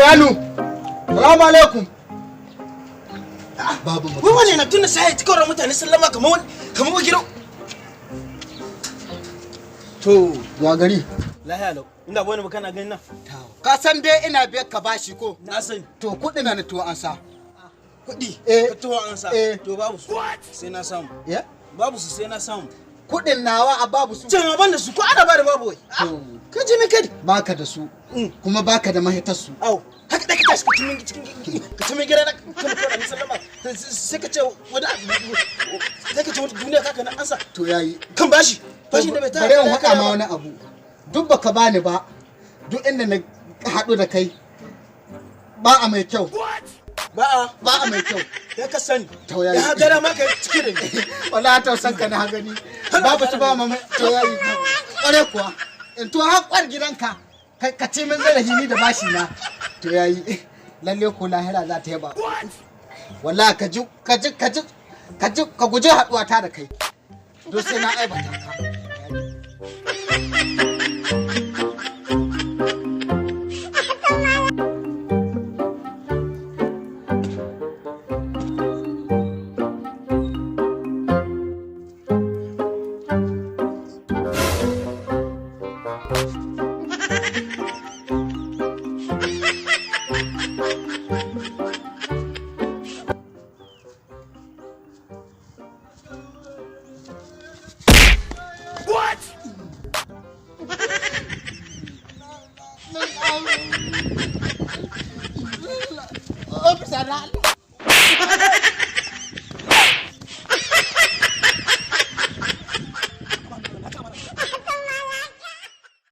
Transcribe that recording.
Sufyanu. Salamu alaikum. Babu mutum. Wai wane na tunda sai ya cikawar mutane sallama kamar gidan. To, ya gari. Lahiya lau. Inda wani kana ganin nan. Ka san dai ina biyar ka bashi ko? Na sani. To kuɗi na tuwo an sa. Kuɗi? Eh. Tuwo an sa. Eh. To babu su. Sai na samu. Ya? Babu su sai na samu. Kuɗin nawa a babu su. Can ban da su ko ana ba da babu wai. Ka ji me kai? Baka da su. Kuma baka da mahitar su. Au. Haka da ka tashi ka ci min gida na kuma ko da ni sallama. Sai ka ce wani sai ka ce wata duniya kaka na ansa. To yayi. Kan bashi. Bashi da bai ta. Bare in faɗa ma wani abu. Duk baka bani ba. Duk inda na haɗu da kai ba a mai kyau. Ba a mai kyau. Ya ka sani. To yayi. Ya gara ma ka ciki da ni. Wallahi tausan ka na gani. Babu su ba mama. To yayi. Kware kuwa. In to haƙwar gidanka ka ce min zarafi ni da bashi na. To yayi. Lalle ko lahira za ta yaba. Wallahi ka guji haɗuwa ta da kai. To sai na aibata.